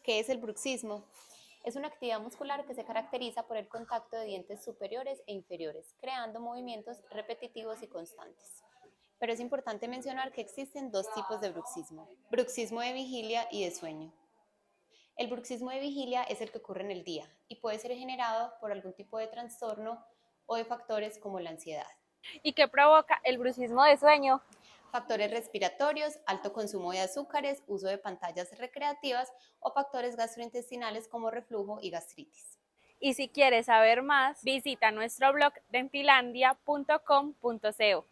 ¿Qué es el bruxismo? Es una actividad muscular que se caracteriza por el contacto de dientes superiores e inferiores, creando movimientos repetitivos y constantes. Pero es importante mencionar que existen dos tipos de bruxismo de vigilia y de sueño. El bruxismo de vigilia es el que ocurre en el día y puede ser generado por algún tipo de trastorno o de factores como la ansiedad. ¿Y qué provoca el bruxismo de sueño? Factores respiratorios, alto consumo de azúcares, uso de pantallas recreativas o factores gastrointestinales como reflujo y gastritis. Y si quieres saber más, visita nuestro blog dentilandia.com.co.